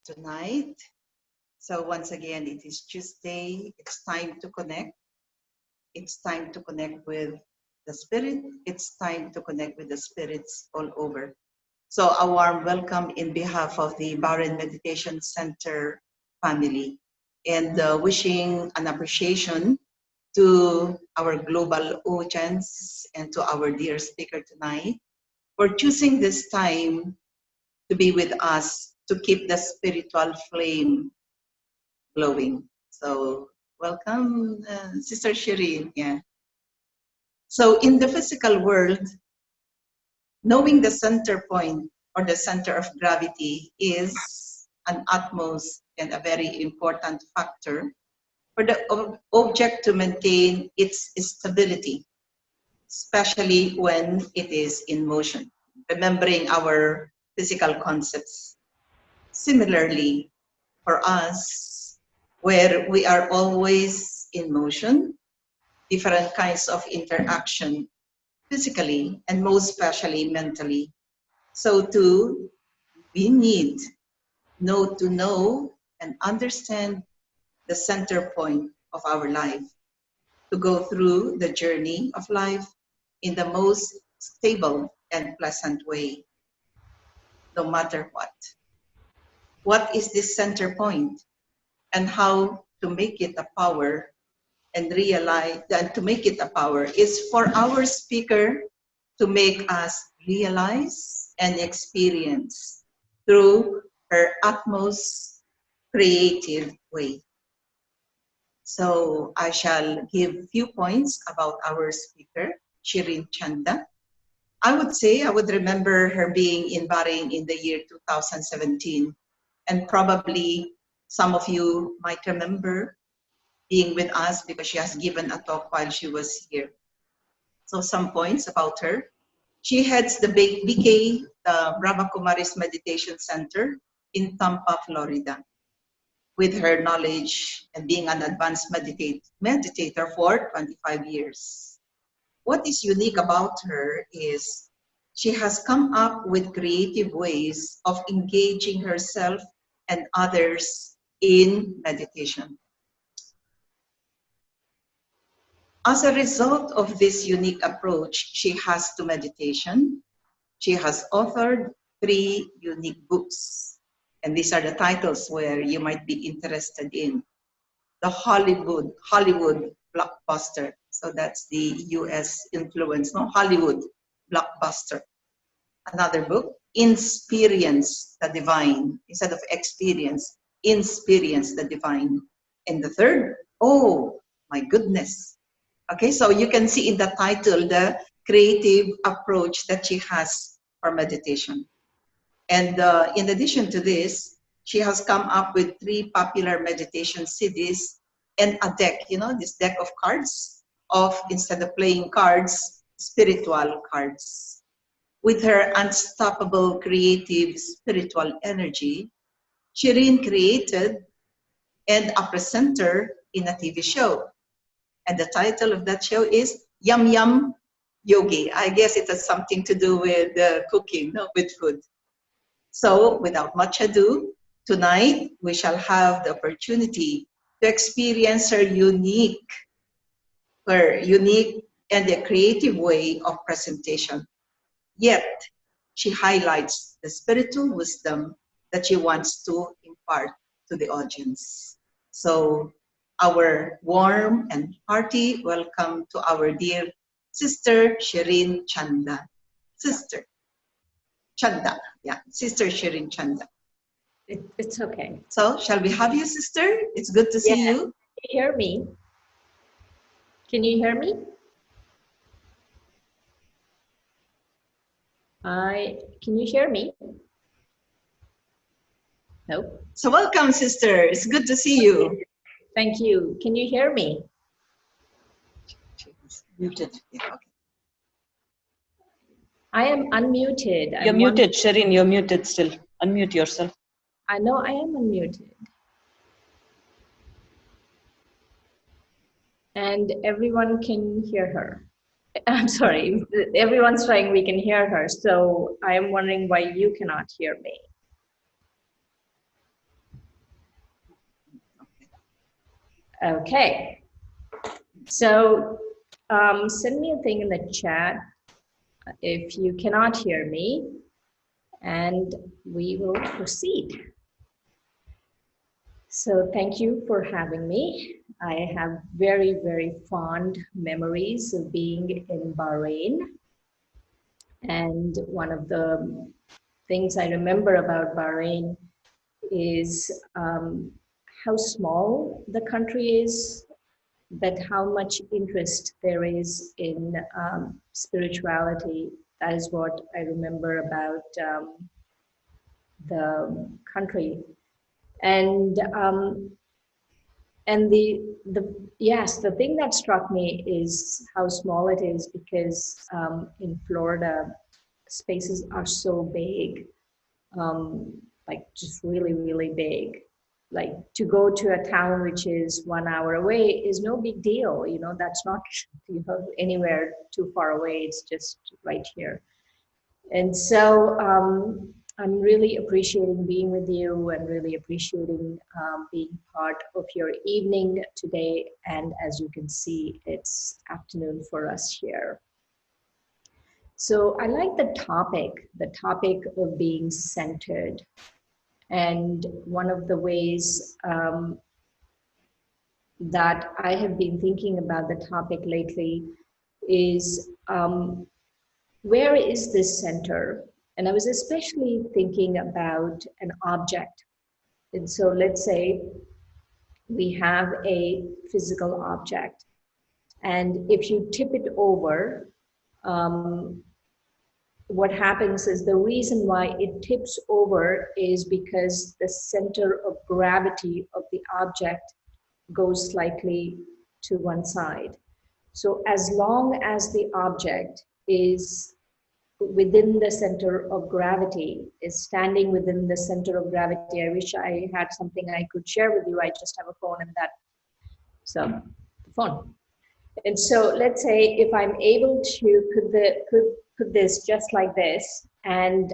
tonight. So once again, it is Tuesday. It's time to connect. It's time to connect with the Spirit. It's time to connect with the spirits all over. So a warm welcome in behalf of the Bahrain Meditation Center family, and wishing an appreciation to our global audience and to our dear speaker tonight for choosing this time to be with us to keep the spiritual flame glowing. So welcome, Sister Shireen. Yeah. So in the physical world, knowing the center point or the center of gravity is an utmost and a very important factor for the object to maintain its stability, especially when it is in motion, remembering our physical concepts. Similarly, for us, where we are always in motion, different kinds of interaction physically and most especially mentally. So too, we need to know and understand the center point of our life to go through the journey of life in the most stable and pleasant way, no matter what. What is this center point and how to make it a power and realize that to make it a power is for our speaker to make us realize and experience through her utmost creative way. So I shall give few points about our speaker, Shireen Chanda. I would remember her being in Bahrain in the year 2017, and probably some of you might remember being with us because she has given a talk while she was here. So some points about her. She heads the BK, the Brahma Kumaris Meditation Center in Tampa, Florida. With her knowledge and being an advanced meditator for 25 years. What is unique about her is she has come up with creative ways of engaging herself and others in meditation. As a result of this unique approach she has to meditation, she has authored 3 unique books. And these are the titles where you might be interested in. The Hollywood blockbuster. So that's the US influence, no? Hollywood blockbuster. Another book, Insperience the Divine. Instead of experience, Insperience the Divine. And the third, oh my goodness. Okay, so you can see in the title the creative approach that she has for meditation. And in addition to this, she has come up with 3 popular meditation CDs and a deck, this deck of cards of, instead of playing cards, spiritual cards. With her unstoppable creative spiritual energy, Shireen created and a presenter in a TV show. And the title of that show is Yum Yum Yogi. I guess it has something to do with cooking, with food. So without much ado, tonight we shall have the opportunity to experience her unique and a creative way of presentation. Yet, she highlights the spiritual wisdom that she wants to impart to the audience. So our warm and hearty welcome to our dear Sister Shireen Chanda. Sister Chanda, yeah, Sister Shireen Chanda. It's okay. So, shall we have you, sister? It's good to see you. Can you hear me? Can you hear me? Can you hear me? No. So, welcome, sister. It's good to see you. Thank you. Can you hear me? She's muted. Yeah, okay. I am unmuted. You're muted, Shireen. You're muted still. Unmute yourself. I know I am unmuted. And everyone can hear her. I'm sorry, everyone's saying we can hear her. So I'm wondering why you cannot hear me. Okay. So send me a thing in the chat if you cannot hear me, and we will proceed. So thank you for having me. I have very, very fond memories of being in Bahrain. And one of the things I remember about Bahrain is how small the country is, but how much interest there is in spirituality. That is what I remember about the country. And the yes, the thing that struck me is how small it is, because in Florida, spaces are so big, like just really, really big. Like to go to a town which is 1 hour away is no big deal. You know, that's not anywhere too far away. It's just right here. And so I'm really appreciating being with you and really appreciating being part of your evening today. And as you can see, it's afternoon for us here. So I like the topic of being centered. And one of the ways that I have been thinking about the topic lately is where is this center? And I was especially thinking about an object. And so let's say we have a physical object. And if you tip it over, what happens is the reason why it tips over is because the center of gravity of the object goes slightly to one side. So as long as the object is within the center of gravity, is standing within the center of gravity. I wish I had something I could share with you. I just have a phone and that. So the phone. And so let's say if I'm able to put this just like this, and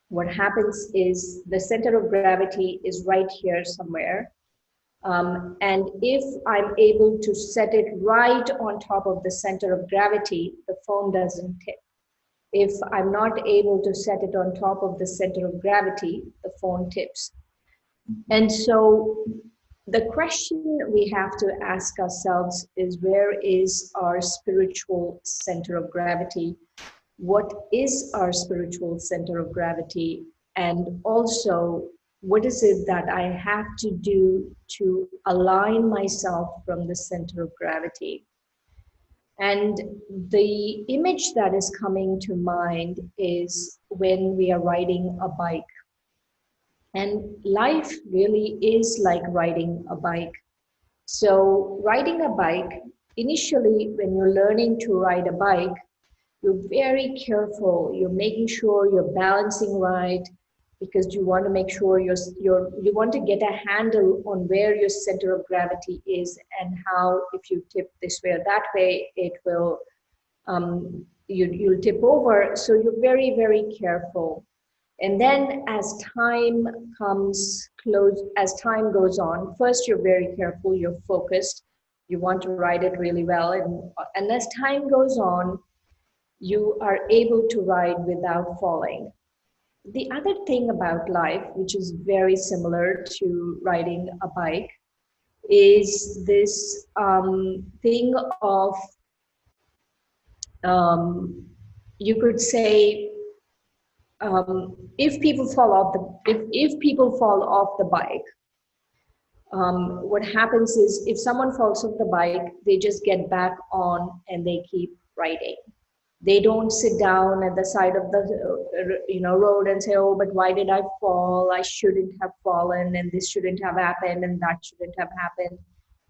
what happens is the center of gravity is right here somewhere. And if I'm able to set it right on top of the center of gravity, the phone doesn't tip. If I'm not able to set it on top of the center of gravity, the phone tips. And so the question we have to ask ourselves is, where is our spiritual center of gravity? What is our spiritual center of gravity? And also, what is it that I have to do to align myself from the center of gravity? And the image that is coming to mind is when we are riding a bike. And life really is like riding a bike. So riding a bike, initially when you're learning to ride a bike, you're very careful. You're making sure you're balancing right, because you want to make sure you want to get a handle on where your center of gravity is, and how, if you tip this way or that way, it will you'll tip over. So you're very, very careful. And then as time goes on, first you're very careful, you're focused, you want to ride it really well, and as time goes on, you are able to ride without falling. The other thing about life, which is very similar to riding a bike, is this thing of, you could say, if people fall off the bike, what happens is, if someone falls off the bike, they just get back on and they keep riding. They don't sit down at the side of the road and say, oh, but why did I fall? I shouldn't have fallen, and this shouldn't have happened, and that shouldn't have happened.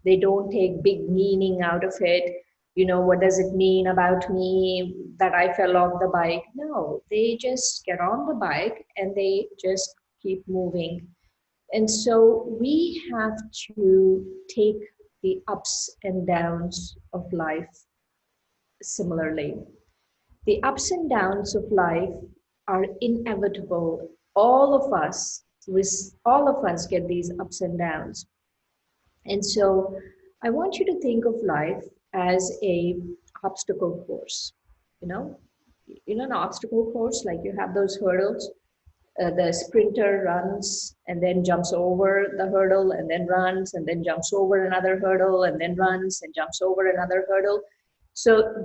They don't take big meaning out of it. What does it mean about me that I fell off the bike? No, they just get on the bike and they just keep moving. And so we have to take the ups and downs of life similarly. The ups and downs of life are inevitable. All of us get these ups and downs. And so I want you to think of life as a obstacle course. You know, an obstacle course, like you have those hurdles. The sprinter runs and then jumps over the hurdle and then runs and then jumps over another hurdle and then runs and jumps over another hurdle. So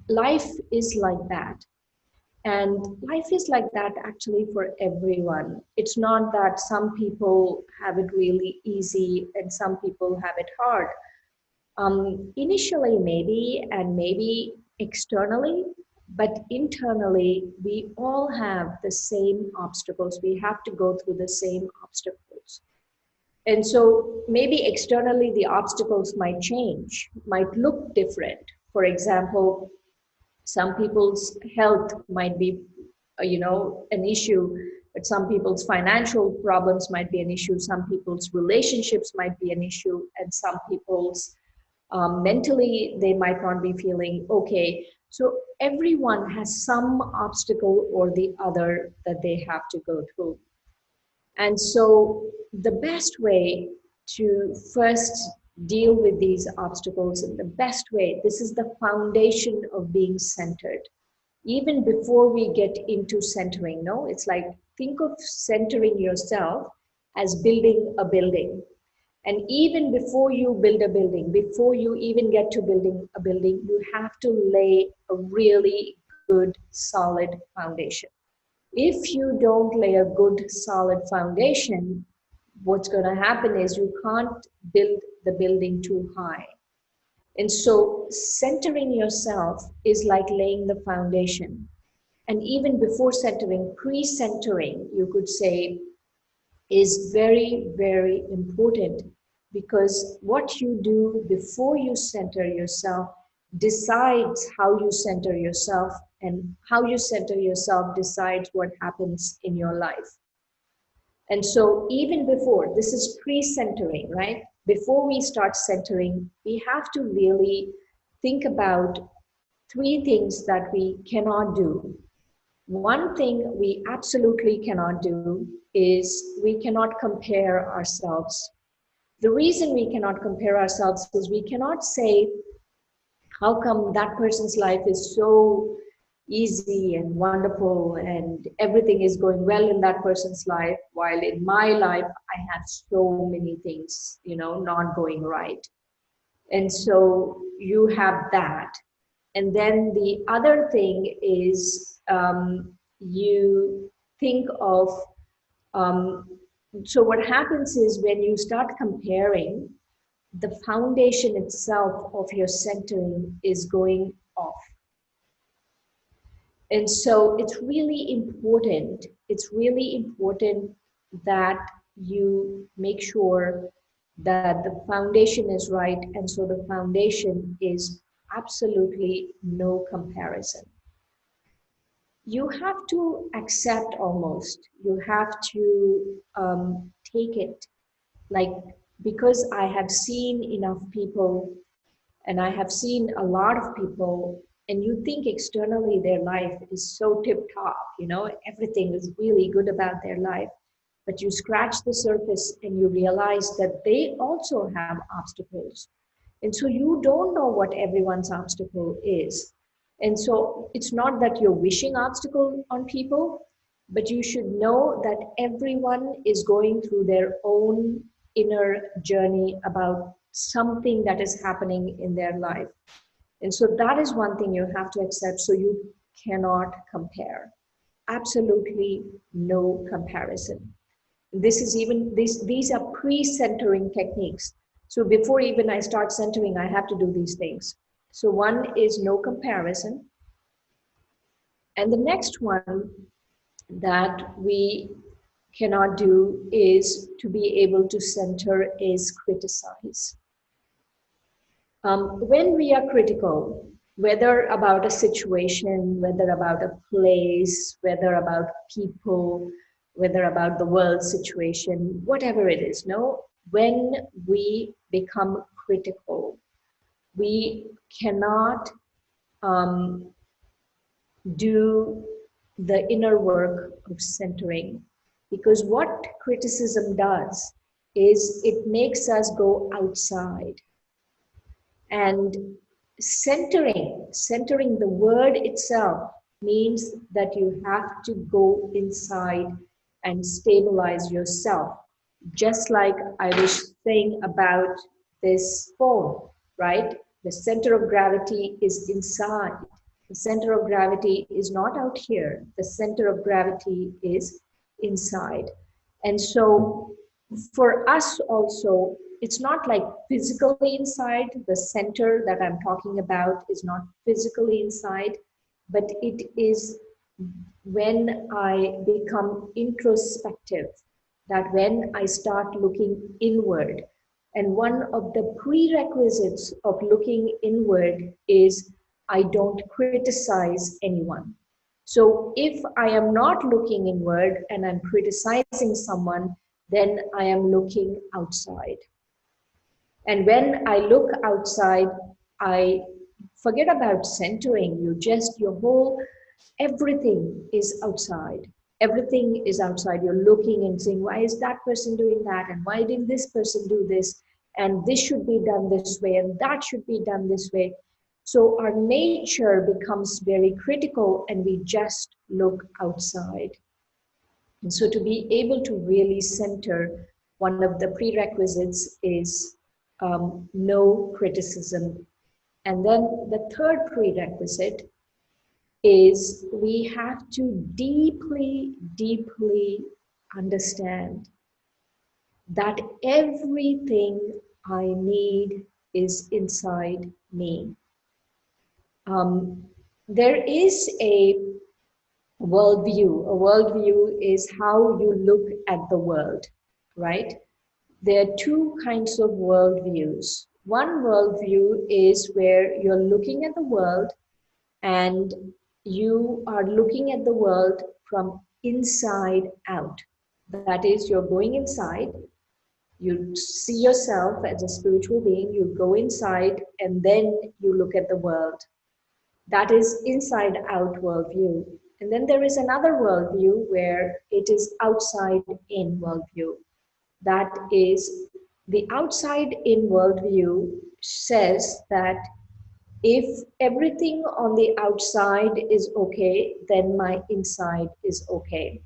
life is like that. And life is like that actually for everyone. It's not that some people have it really easy and some people have it hard. Initially, maybe, and maybe externally, but internally, we all have the same obstacles. We have to go through the same obstacles. And so maybe externally, the obstacles might change, might look different. For example, some people's health might be an issue, but some people's financial problems might be an issue, some people's relationships might be an issue, and some people's mentally they might not be feeling okay. So everyone has some obstacle or the other that they have to go through. And so the best way to first deal with these obstacles, and the best way, this is the foundation of being centered. Even before we get into centering, no, it's like, think of centering yourself as building a building. And even before you build a building, before you even get to building a building, you have to lay a really good, solid foundation. If you don't lay a good, solid foundation, what's going to happen is you can't build the building too high. And so centering yourself is like laying the foundation. And even before centering, pre-centering, you could say, is very, very important, because what you do before you center yourself decides how you center yourself, and how you center yourself decides what happens in your life. And so even before, this is pre-centering, right? Before we start centering, we have to really think about three things that we cannot do. One thing we absolutely cannot do is we cannot compare ourselves. The reason we cannot compare ourselves is we cannot say, how come that person's life is so easy and wonderful and everything is going well in that person's life, while in my life I have so many things, not going right. And so you have that. And then the other thing is you think of, so what happens is when you start comparing, the foundation itself of your centering is going off. And so it's really important that you make sure that the foundation is right. And so the foundation is absolutely no comparison. You have to accept, almost, you have to take it, like, because I have seen enough people, and I have seen a lot of people, and you think externally their life is so tip top, everything is really good about their life, but you scratch the surface and you realize that they also have obstacles. And so you don't know what everyone's obstacle is. And so it's not that you're wishing obstacle on people, but you should know that everyone is going through their own inner journey about something that is happening in their life. And so that is one thing you have to accept. So you cannot compare. Absolutely no comparison. These are pre-centering techniques. So before even I start centering, I have to do these things. So one is no comparison. And the next one that we cannot do is to be able to center is criticize. When we are critical, whether about a situation, whether about a place, whether about people, whether about the world situation, whatever it is, when we become critical, we cannot do the inner work of centering, because what criticism does is it makes us go outside. And centering the word itself means that you have to go inside and stabilize yourself. Just like I was saying about this phone, right? The center of gravity is inside. The center of gravity is not out here. The center of gravity is inside. And so for us also, it's not like physically inside. The center that I'm talking about is not physically inside, but it is when I become introspective, that when I start looking inward. And one of the prerequisites of looking inward is I don't criticize anyone. So if I am not looking inward and I'm criticizing someone, then I am looking outside. And when I look outside, I forget about centering. Your whole, everything is outside. Everything is outside. You're looking and saying, why is that person doing that? And why didn't this person do this? And this should be done this way, and that should be done this way. So our nature becomes very critical and we just look outside. And so to be able to really center, one of the prerequisites is no criticism. And then the third prerequisite is we have to deeply, deeply understand that everything I need is inside me. There is a worldview. A worldview is how you look at the world, right? There are two kinds of worldviews. One worldview is where you're looking at the world and you are looking at the world from inside out. That is, you're going inside, you see yourself as a spiritual being, you go inside, and then you look at the world. That is inside out worldview. And then there is another worldview where it is outside in worldview. That is, the outside in worldview says that if everything on the outside is okay, then my inside is okay.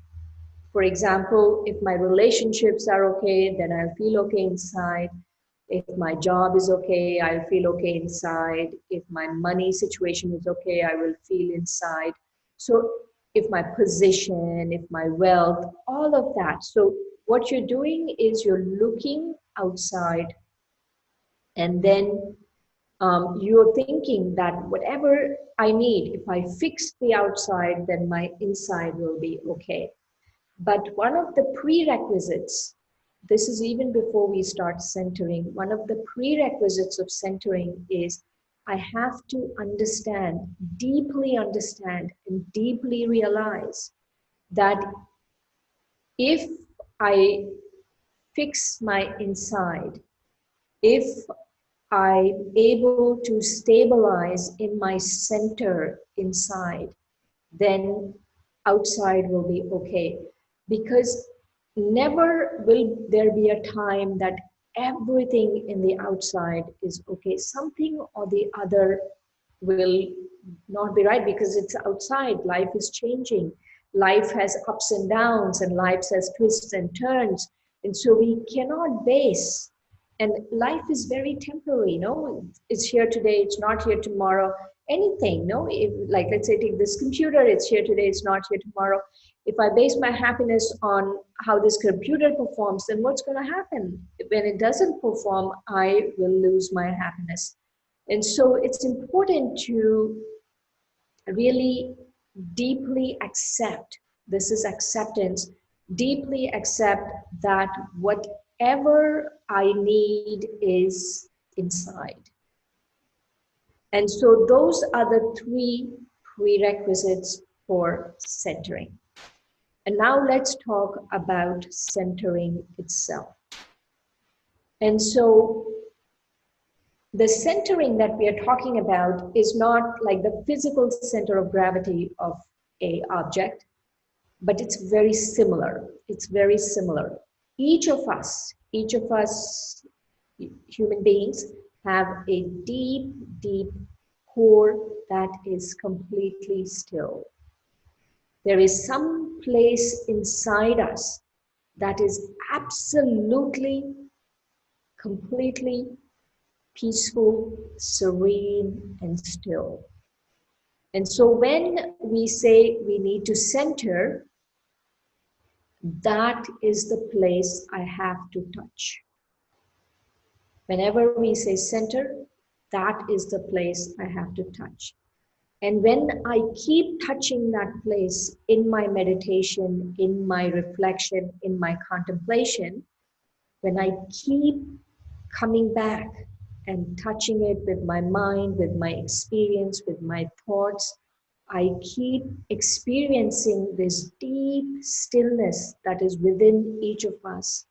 For example, if my relationships are okay, then I'll feel okay inside. If my job is okay, I'll feel okay inside. If my money situation is okay, I will feel inside. So if my position, if my wealth, all of that. So what you're doing is you're looking outside, and then you're thinking that whatever I need, if I fix the outside, then my inside will be okay. But one of the prerequisites, this is even before we start centering, one of the prerequisites of centering is I have to understand, and deeply realize that if I fix my inside, if I'm able to stabilize in my center inside, then outside will be okay. Because never will there be a time that everything in the outside is okay. Something or the other will not be right because it's outside. Life is changing. Life has ups and downs, and life has twists and turns. And so we cannot base, and life is very temporary, no? It's here today, it's not here tomorrow. Anything, no? If, like, let's say, take this computer, it's here today, it's not here tomorrow. If I base my happiness on how this computer performs, then what's going to happen? When it doesn't perform, I will lose my happiness. And so it's important to really deeply accept, this is acceptance, deeply accept that whatever I need is inside. And so those are the three prerequisites for centering. And now let's talk about centering itself. And so the centering that we are talking about is not like the physical center of gravity of an object, but it's very similar. It's very similar. Each of us Each of us, human beings, have a deep, deep core that is completely still. There is some place inside us that is absolutely, completely peaceful, serene, and still. And so when we say we need to center, that is the place I have to touch. Whenever we say center, that is the place I have to touch. And when I keep touching that place in my meditation, in my reflection, in my contemplation, when I keep coming back and touching it with my mind, with my experience, with my thoughts, I keep experiencing this deep stillness that is within each of us.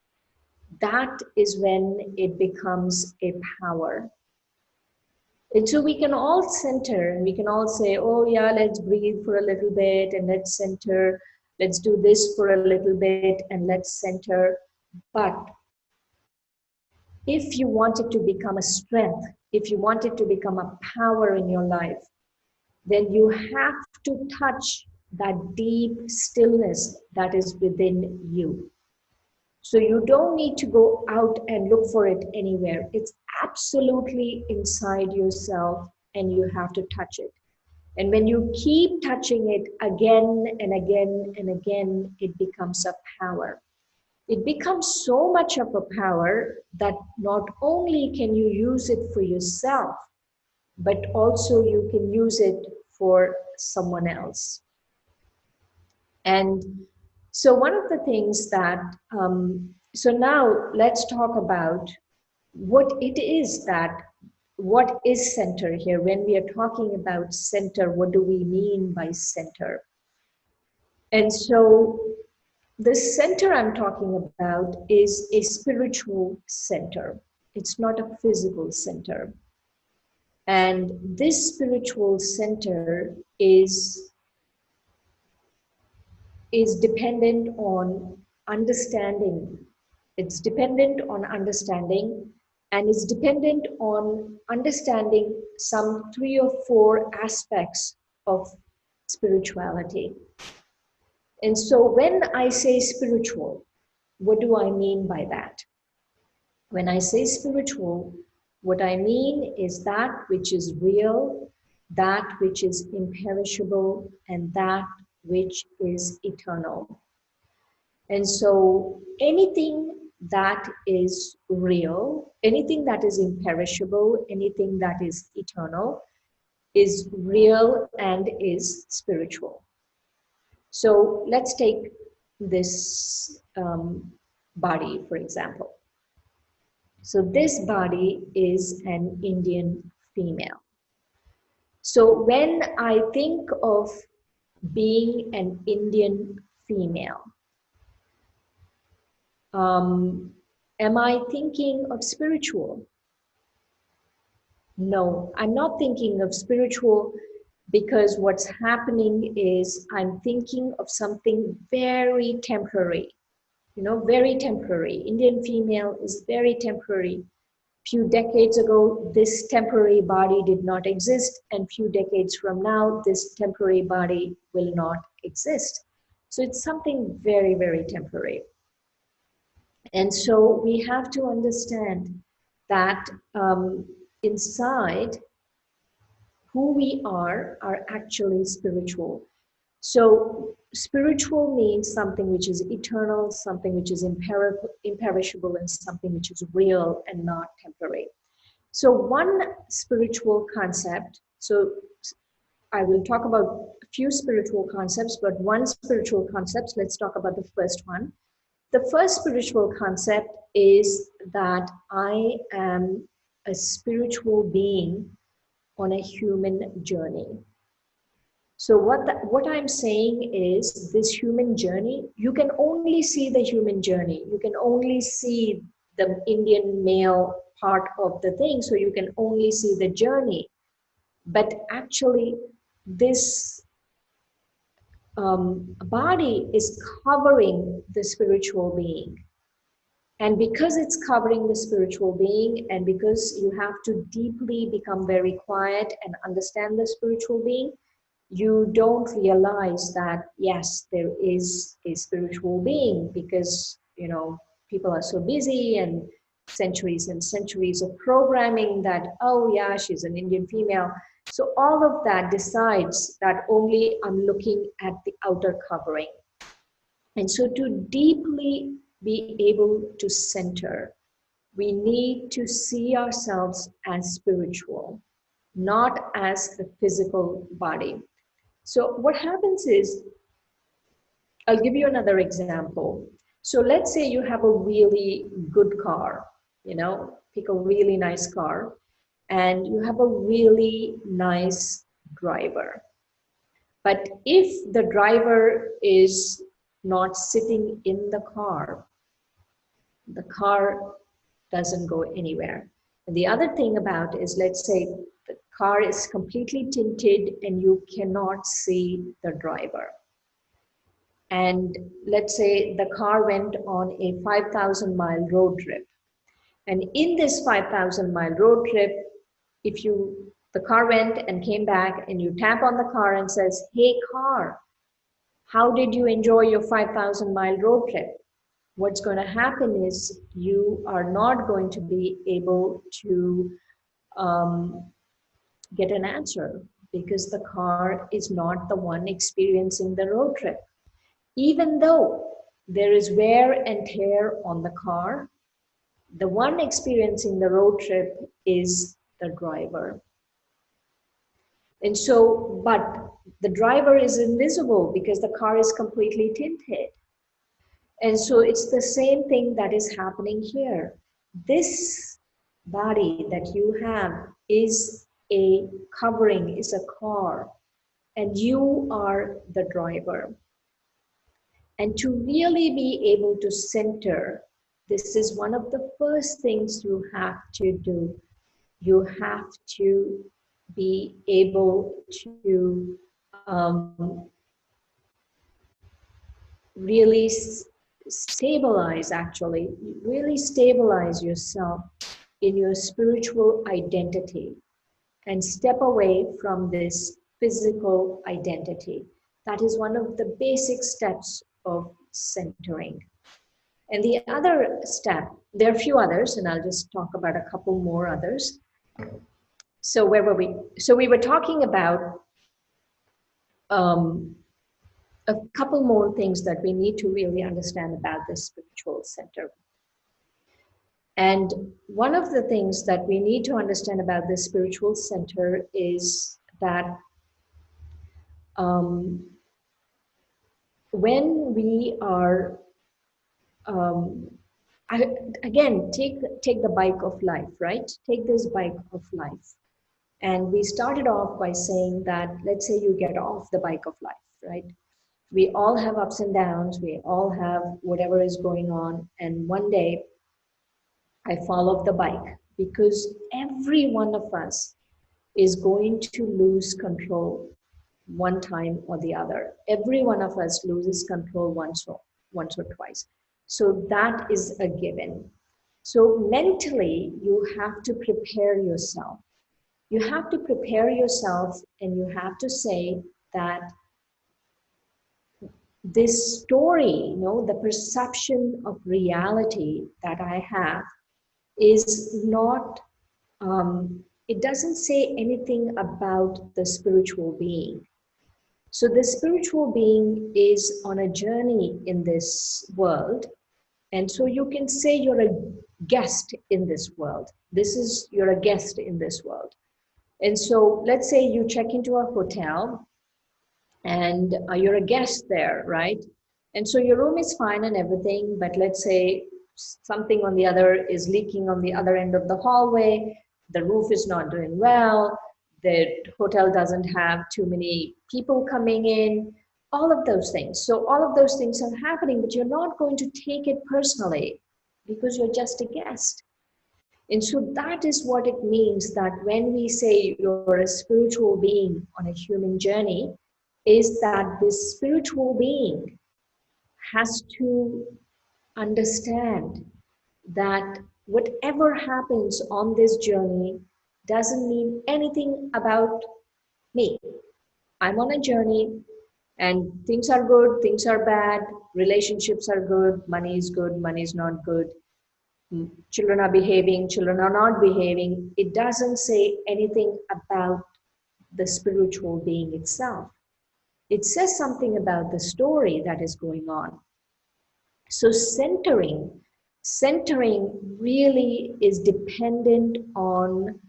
That is when it becomes a power. And so we can all center and we can all say, oh yeah, let's breathe for a little bit and let's center. Let's do this for a little bit and let's center. But if you want it to become a strength, if you want it to become a power in your life, then you have to touch that deep stillness that is within you. So you don't need to go out and look for it anywhere. It's absolutely inside yourself and you have to touch it. And when you keep touching it again and again and again, it becomes a power. It becomes so much of a power that not only can you use it for yourself, but also you can use it for someone else. And so one of the things that, so now let's talk about what it is that, what is center here? When we are talking about center, what do we mean by center? And so the center I'm talking about is a spiritual center. It's not a physical center. And this spiritual center is dependent on understanding. It's dependent on understanding, and it's dependent on understanding some 3 or 4 aspects of spirituality. And so when I say spiritual, what do I mean by that? When I say spiritual, what I mean is that which is real, that which is imperishable, and that which is eternal. And so anything that is real, anything that is imperishable, anything that is eternal is real and is spiritual. So let's take this body, for example. So this body is an Indian female. So when I think of being an Indian female, am I thinking of spiritual? No, I'm not thinking of spiritual, because what's happening is I'm thinking of something very temporary, very temporary. Indian female is very temporary. Few decades ago, this temporary body did not exist, and few decades from now, this temporary body will not exist. So it's something very, very temporary. And so we have to understand that inside, who we are actually spiritual. So spiritual means something which is eternal, something which is imperishable, and something which is real and not temporary. So one spiritual concept, so I will talk about a few spiritual concepts, but one spiritual concept, let's talk about the first one. The first spiritual concept is that I am a spiritual being on a human journey. So what I'm saying is, this human journey, you can only see the human journey. You can only see the Indian male part of the thing, so you can only see the journey. But actually, this body is covering the spiritual being. And because it's covering the spiritual being, and because you have to deeply become very quiet and understand the spiritual being, you don't realize that, yes, there is a spiritual being, because, you know, people are so busy and centuries of programming that, oh yeah, she's an Indian female. So all of that decides that only I'm looking at the outer covering. And so to deeply be able to center, we need to see ourselves as spiritual, not as the physical body. So what happens is, I'll give you another example. So let's say you have a really good car, you know, pick a really nice car, and you have a really nice driver. But if the driver is not sitting in the car doesn't go anywhere. And the other thing about is, let's say the car is completely tinted and you cannot see the driver. And let's say the car went on a 5,000-mile road trip. And in this 5,000-mile road trip, if the car went and came back and you tap on the car and says, hey car, how did you enjoy your 5,000-mile road trip? What's going to happen is you are not going to be able to get an answer, because the car is not the one experiencing the road trip. Even though there is wear and tear on the car, the one experiencing the road trip is the driver. And so, but the driver is invisible because the car is completely tinted. And so it's the same thing that is happening here. This body that you have is a covering, is a car, and you are the driver. And to really be able to center, this is one of the first things you have to do. You have to be able to really stabilize, actually, really stabilize yourself in your spiritual identity and step away from this physical identity. That is one of the basic steps of centering. And the other step, there are a few others, and I'll just talk about a couple more others. So where were we? So we were talking about a couple more things that we need to really understand about this spiritual center. And one of the things that we need to understand about this spiritual center is that when we are, again, take the bike of life, right? Take this bike of life. And we started off by saying that, let's say you get off the bike of life, right? We all have ups and downs. We all have whatever is going on. And one day I fall off the bike, because every one of us is going to lose control one time or the other. Every one of us loses control once or twice. So that is a given. So mentally, you have to prepare yourself. You have to prepare yourself, and you have to say that this story, you know, the perception of reality that I have is not, it doesn't say anything about the spiritual being. So the spiritual being is on a journey in this world. And so you can say you're a guest in this world. You're a guest in this world. And so let's say you check into a hotel and you're a guest there, right? And so your room is fine and everything, but let's say something on the other is leaking on the other end of the hallway, the roof is not doing well, the hotel doesn't have too many people coming in, all of those things. So all of those things are happening, but you're not going to take it personally because you're just a guest. And so that is what it means, that when we say you're a spiritual being on a human journey, is that this spiritual being has to understand that whatever happens on this journey doesn't mean anything about me. I'm on a journey and things are good, things are bad, relationships are good, money is good, money is not good, children are behaving, children are not behaving. It doesn't say anything about the spiritual being itself. It says something about the story that is going on. So centering really is dependent um,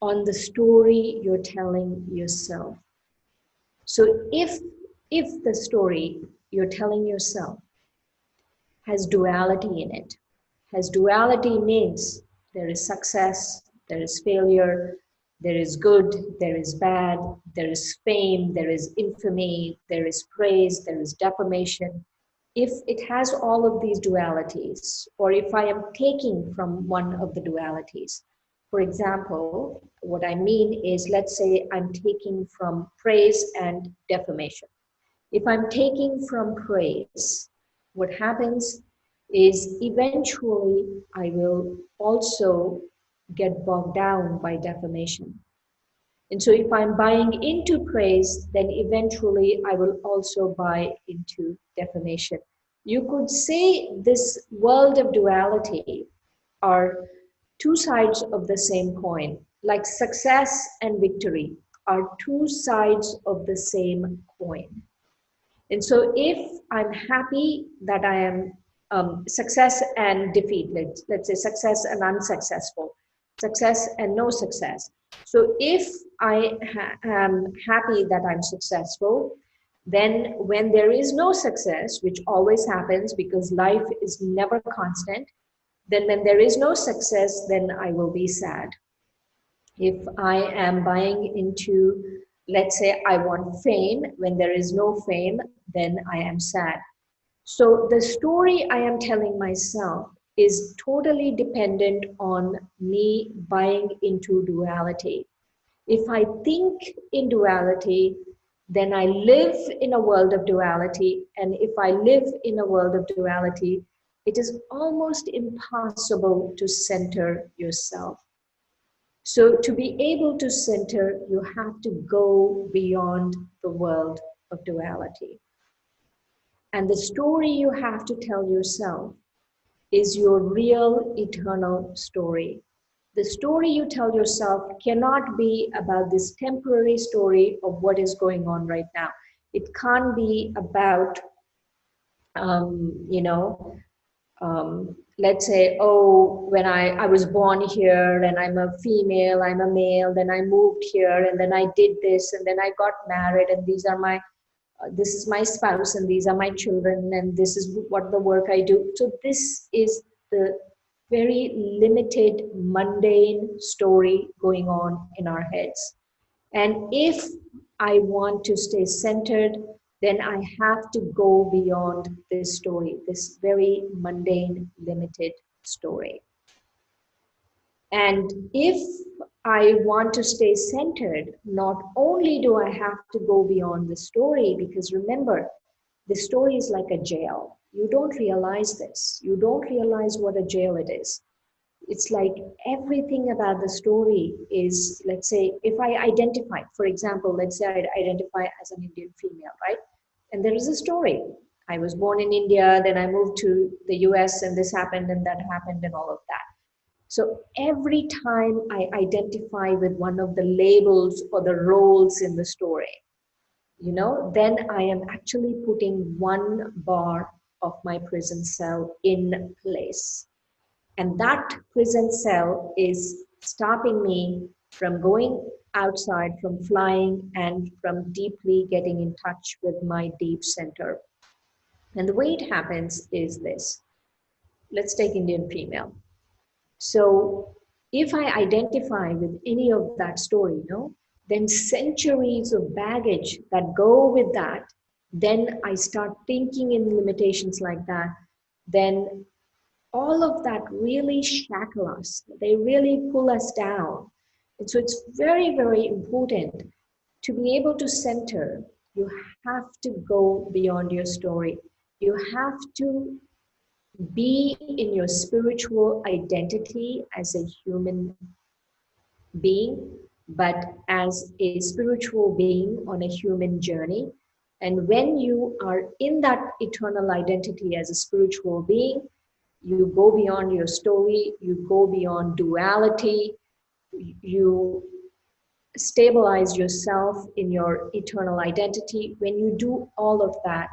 on the story you're telling yourself. So if the story you're telling yourself has duality in it, has duality means there is success, there is failure, there is good, there is bad, there is fame, there is infamy, there is praise, there is defamation. If it has all of these dualities, or if I am taking from one of the dualities, for example, what I mean is, let's say I'm taking from praise and defamation. If I'm taking from praise, what happens is eventually I will also get bogged down by defamation. And so if I'm buying into praise, then eventually I will also buy into defamation. You could say this world of duality are two sides of the same coin, like success and victory are two sides of the same coin. And so if I'm happy that I am success and defeat, let's say success and unsuccessful, success and no success. So if I am happy that I'm successful, then when there is no success, which always happens because life is never constant, then when there is no success, then I will be sad. If I am buying into, let's say I want fame, when there is no fame, then I am sad. So the story I am telling myself is totally dependent on me buying into duality. If I think in duality, then I live in a world of duality. And if I live in a world of duality, it is almost impossible to center yourself. So to be able to center, you have to go beyond the world of duality. And the story you have to tell yourself is your real eternal story. The story you tell yourself cannot be about this temporary story of what is going on right now. It can't be about, you know, let's say, oh, when I was born here and I'm a female, I'm a male, then I moved here and then I did this and then I got married and these are my, this is my spouse and these are my children and this is what the work I do. So this is the very limited, mundane story going on in our heads. And if I want to stay centered, then I have to go beyond this story, this very mundane, limited story. And if I want to stay centered, not only do I have to go beyond the story, because remember, the story is like a jail. You don't realize this. You don't realize what a jail it is. It's like everything about the story is, let's say, if I identify, for example, let's say I identify as an Indian female, right? And there is a story. I was born in India, then I moved to the US and this happened and that happened and all of that. So every time I identify with one of the labels or the roles in the story, you know, then I am actually putting one bar of my prison cell in place. And that prison cell is stopping me from going outside, from flying, and from deeply getting in touch with my deep center. And the way it happens is this. Let's take Indian female. So if I identify with any of that story, you know, then centuries of baggage that go with that, then I start thinking in limitations like that, then all of that really shackle us. They really pull us down. And so it's very, very important to be able to center. You have to go beyond your story. You have to be in your spiritual identity as a human being, but as a spiritual being on a human journey. And when you are in that eternal identity as a spiritual being, you go beyond your story, you go beyond duality, you stabilize yourself in your eternal identity. When you do all of that,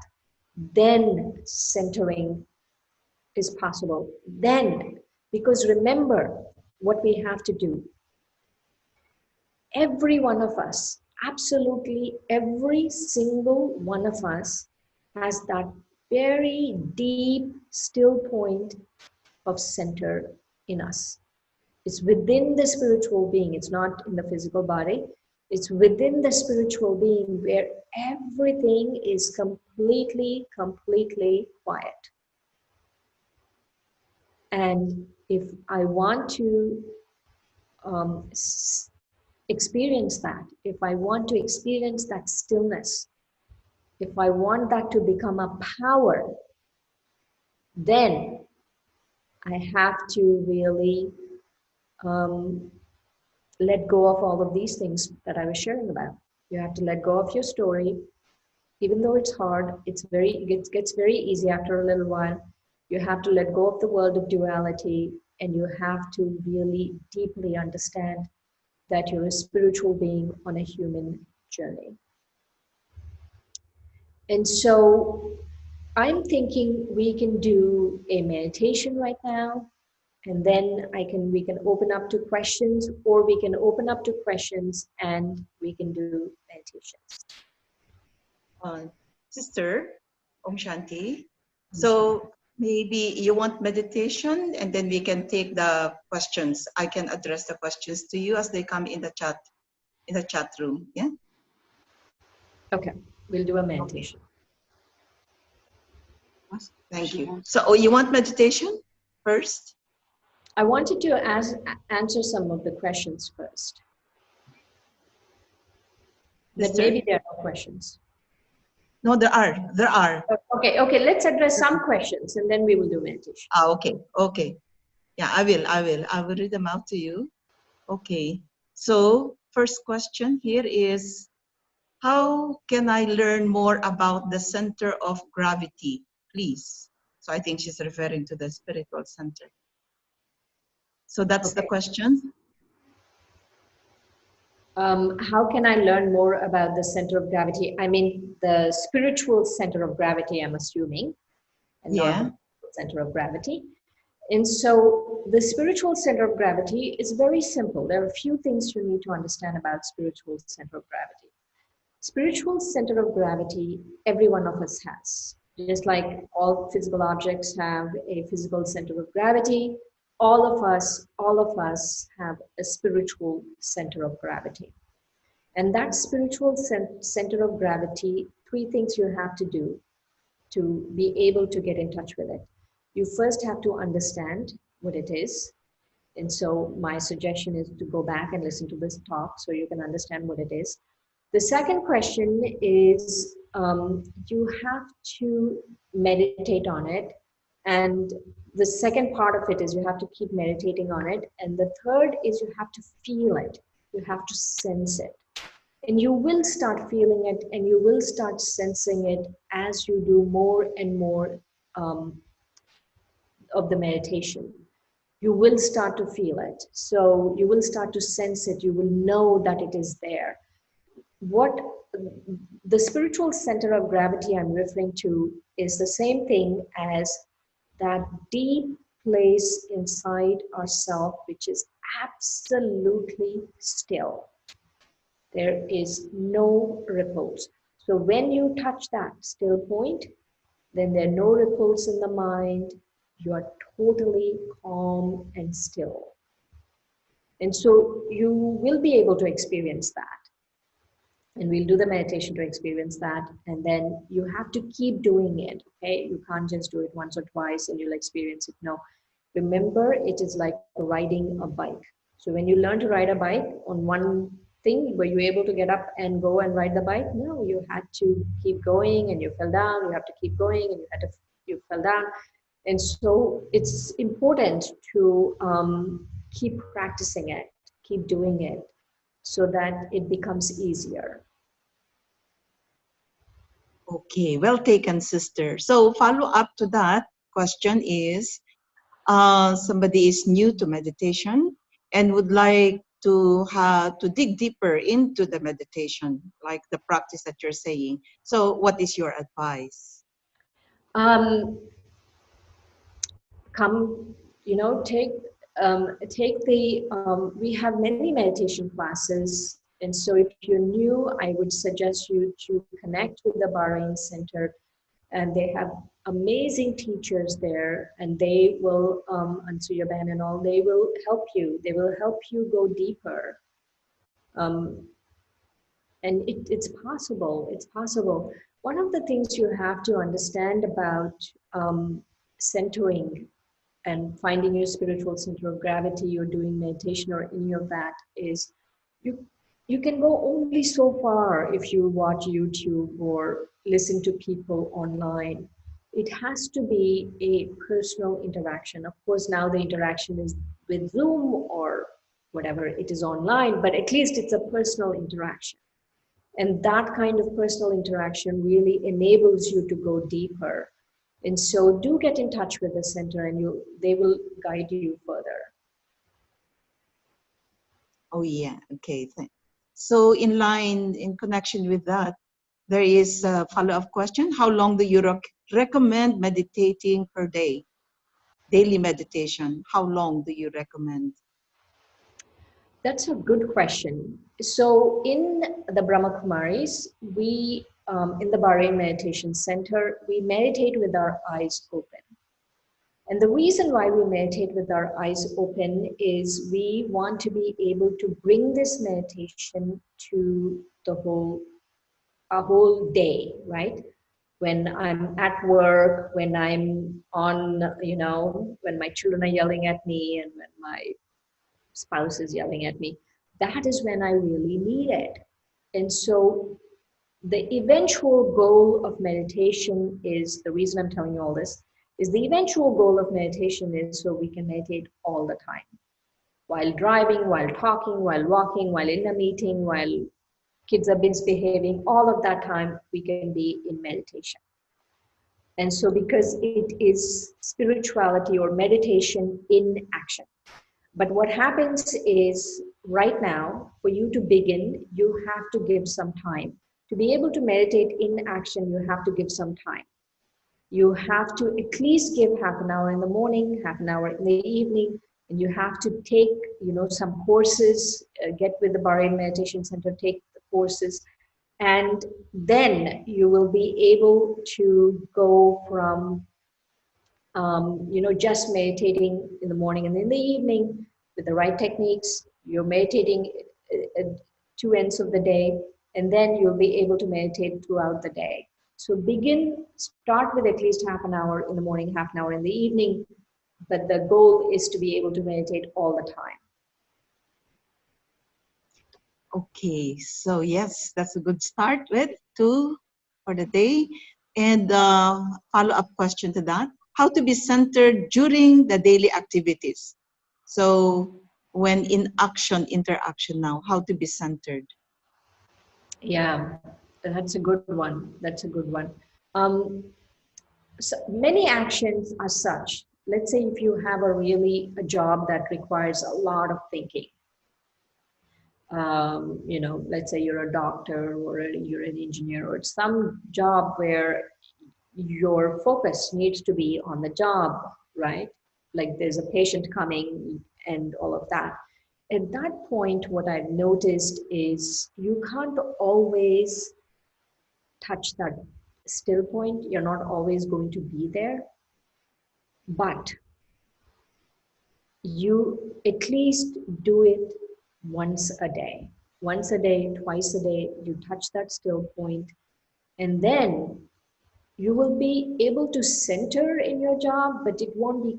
then centering is possible. Then, because remember what we have to do. Every one of us, absolutely every single one of us, has that very deep, still point of center in us. It's within the spiritual being, it's not in the physical body. It's within the spiritual being where everything is completely, completely quiet. And if I want to experience that, if I want to experience that stillness, if I want that to become a power, then I have to really let go of all of these things that I was sharing about. You have to let go of your story. Even though it's hard, it gets very easy after a little while. You have to let go of the world of duality, and you have to really deeply understand that you're a spiritual being on a human journey. And so I'm thinking we can do a meditation right now, and then we can open up to questions, or we can open up to questions and we can do meditations. Sister Om Shanti. So maybe you want meditation, and then we can take the questions. I can address the questions to you as they come in the chat room. Yeah. Okay, we'll do a meditation. Thank you. So you want meditation first? I wanted to answer some of the questions first. But maybe there are no questions. No, there are. Okay, let's address some questions and then we will do meditation. Okay. Yeah, I will read them out to you. Okay. So first question here is, how can I learn more about the center of gravity, please? So I think she's referring to the spiritual center. So that's the question. How can I learn more about the center of gravity? I mean, the spiritual center of gravity, I'm assuming, and not the center of gravity. And so the spiritual center of gravity is very simple. There are a few things you need to understand about spiritual center of gravity. Spiritual center of gravity, every one of us has. Just like all physical objects have a physical center of gravity, all of us have a spiritual center of gravity. And that spiritual center of gravity, three things you have to do to be able to get in touch with it. You first have to understand what it is. And so my suggestion is to go back and listen to this talk so you can understand what it is. The second question is you have to meditate on it. And the second part of it is you have to keep meditating on it. And the third is you have to feel it. You have to sense it. And you will start feeling it and you will start sensing it as you do more and more of the meditation. You will start to feel it. So you will start to sense it. You will know that it is there. What the spiritual center of gravity I'm referring to is the same thing as that deep place inside ourselves, which is absolutely still. There is no ripples. So when you touch that still point, then there are no ripples in the mind. You are totally calm and still. And so you will be able to experience that. And we'll do the meditation to experience that. And then you have to keep doing it, okay? You can't just do it once or twice and you'll experience it. No. Remember, it is like riding a bike. So when you learn to ride a bike, on one thing? Were you able to get up and go and ride the bike? No, you had to keep going and you fell down. You have to keep going and you fell down. And so it's important to keep practicing it, keep doing it so that it becomes easier. Okay, well taken, sister. So follow up to that question is, somebody is new to meditation and would like to dig deeper into the meditation, like the practice that you're saying. So what is your advice? Um, Come, take the, we have many meditation classes. And so if you're new, I would suggest you to connect with the Bahrain Center, and they have amazing teachers there, and they will, answer your band and all, they will help you. They will help you go deeper. And it's possible, it's possible. One of the things you have to understand about centering and finding your spiritual center of gravity or doing meditation or any of that is you can go only so far if you watch YouTube or listen to people online. It has to be a personal interaction. Of course, now the interaction is with Zoom or whatever it is online, but at least it's a personal interaction. And that kind of personal interaction really enables you to go deeper. And so do get in touch with the center and they will guide you further. Oh yeah, okay. So in connection with that, there is a follow-up question. How long do you recommend meditating per day? Daily meditation, how long do you recommend? That's a good question. So in the Brahma Kumaris, we, in the Bahrain Meditation Center, we meditate with our eyes open. And the reason why we meditate with our eyes open is we want to be able to bring this meditation to a whole day, right? When I'm at work, when I'm on, when my children are yelling at me and when my spouse is yelling at me, that is when I really need it. And so the eventual goal of meditation is, the reason I'm telling you all this, is the eventual goal of meditation is so we can meditate all the time. While driving, while talking, while walking, while in a meeting, while kids are misbehaving, all of that time we can be in meditation. And so because it is spirituality or meditation in action. But what happens is right now, for you to begin, you have to give some time. To be able to meditate in action, you have to give some time. You have to at least give half an hour in the morning, half an hour in the evening, and you have to take, some courses, get with the Bahrain Meditation Center, take the courses, and then you will be able to go from just meditating in the morning and in the evening with the right techniques. You're meditating at two ends of the day, and then you'll be able to meditate throughout the day. So start with at least half an hour in the morning, half an hour in the evening, but the goal is to be able to meditate all the time. Okay, so yes, that's a good start with for the day. And follow-up question to that, how to be centered during the daily activities. So when in interaction now, how to be centered? Yeah, that's a good one. That's a good one. So many actions are such. Let's say if you have a job that requires a lot of thinking. Let's say you're a doctor or you're an engineer or some job where your focus needs to be on the job, right? Like there's a patient coming and all of that. At that point, what I've noticed is you can't always touch that still point. You're not always going to be there, but you at least do it once a day. Once a day, twice a day, you touch that still point, and then you will be able to center in your job, but it won't be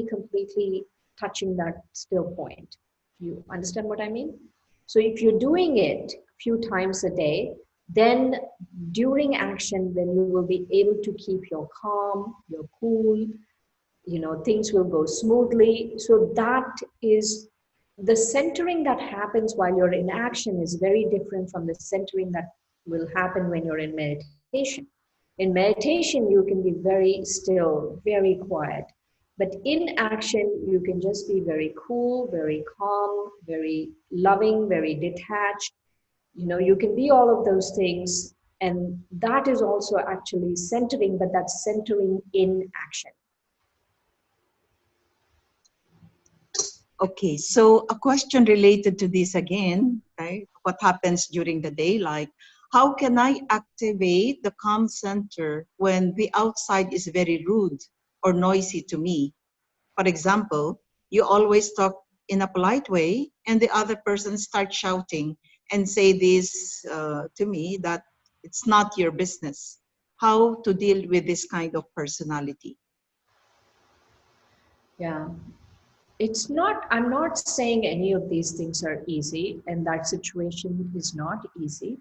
completely touching that still point. You understand what I mean? So if you're doing it a few times a day, then during action, then you will be able to keep your calm, your cool, things will go smoothly. So that is the centering that happens while you're in action is very different from the centering that will happen when you're in meditation. In meditation, you can be very still, very quiet. But in action, you can just be very cool, very calm, very loving, very detached. You can be all of those things. And that is also actually centering, but that's centering in action. Okay, so a question related to this again, right? What happens during the day? Like, how can I activate the calm center when the outside is very rude or noisy to me? For example, you always talk in a polite way and the other person starts shouting and say this to me that it's not your business. How to deal with this kind of personality? Yeah. I'm not saying any of these things are easy, and that situation is not easy.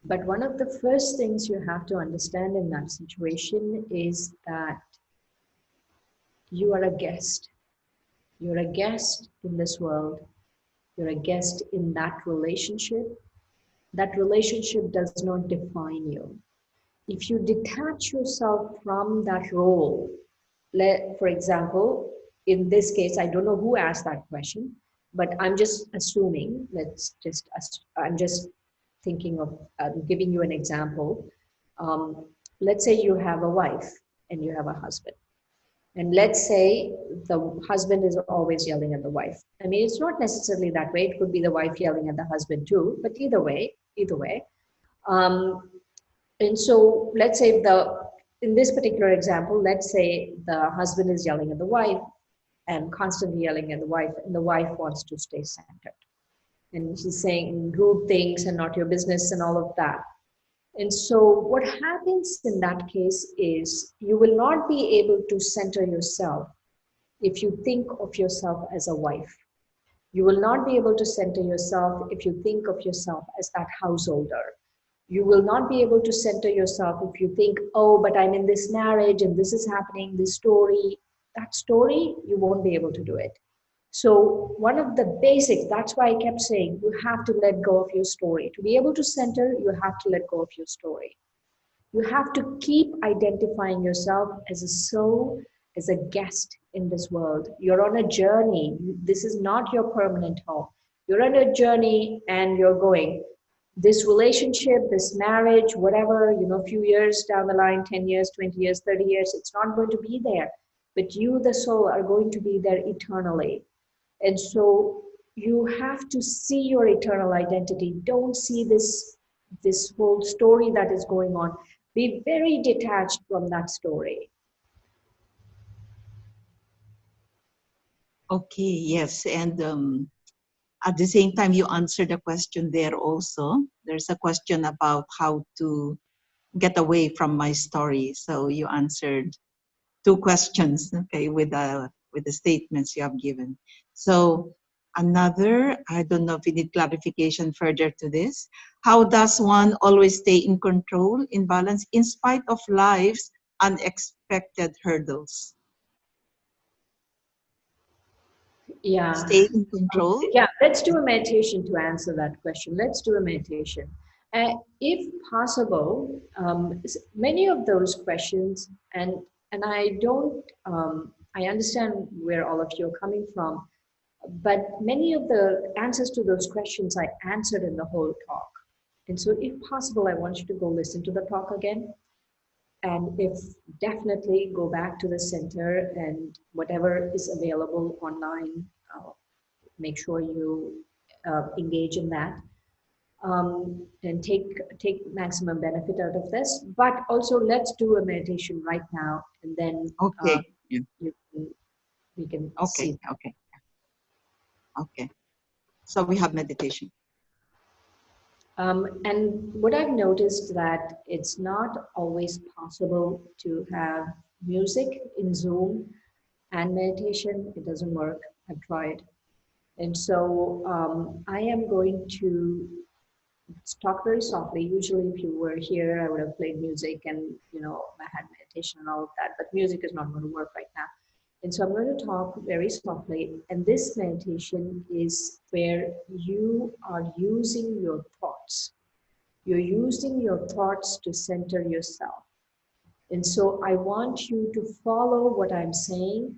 But one of the first things you have to understand in that situation is that you are a guest. You're a guest in this world. You're a guest in that relationship. That relationship does not define you. If you detach yourself from that role, for example, in this case, I don't know who asked that question, but I'm just assuming, I'm just thinking of giving you an example. Let's say you have a wife and you have a husband. And let's say the husband is always yelling at the wife. I mean, it's not necessarily that way. It could be the wife yelling at the husband too, but either way. Um, and so let's say in this particular example, let's say the husband is yelling at the wife and constantly yelling at the wife, and the wife wants to stay centered. And she's saying rude things and not your business and all of that. And so what happens in that case is you will not be able to center yourself if you think of yourself as a wife. You will not be able to center yourself if you think of yourself as that householder. You will not be able to center yourself if you think, oh, but I'm in this marriage and this is happening, this story. That story, you won't be able to do it. So one of the basics, that's why I kept saying, you have to let go of your story. To be able to center, you have to let go of your story. You have to keep identifying yourself as a soul, as a guest in this world. You're on a journey. This is not your permanent home. You're on a journey and you're going. This relationship, this marriage, whatever, a few years down the line, 10 years, 20 years, 30 years, it's not going to be there. But you, the soul, are going to be there eternally. And so you have to see your eternal identity. Don't see this whole story that is going on. Be very detached from that story. Okay, yes. And at the same time, you answered a question there also. There's a question about how to get away from my story. So you answered two questions, okay, with the statements you have given. So another, I don't know if you need clarification further to this. How does one always stay in control, in balance, in spite of life's unexpected hurdles? Yeah. Stay in control? Yeah, let's do a meditation to answer that question. Let's do a meditation. If possible, many of those questions, and I don't, I understand where all of you are coming from, but many of the answers to those questions I answered in the whole talk. And so if possible, I want you to go listen to the talk again. And if definitely go back to the center and whatever is available online, make sure you engage in that and take maximum benefit out of this. But also, let's do a meditation right now, and then Okay. Yeah. we can Okay. see. Okay. Okay. So we have meditation. And what I've noticed that it's not always possible to have music in Zoom and meditation. It doesn't work. I've tried. And so I am going to talk very softly. Usually if you were here, I would have played music and, I had meditation and all of that, but music is not going to work right now. And so I'm going to talk very softly. And this meditation is where you are using your thoughts. You're using your thoughts to center yourself. And so I want you to follow what I'm saying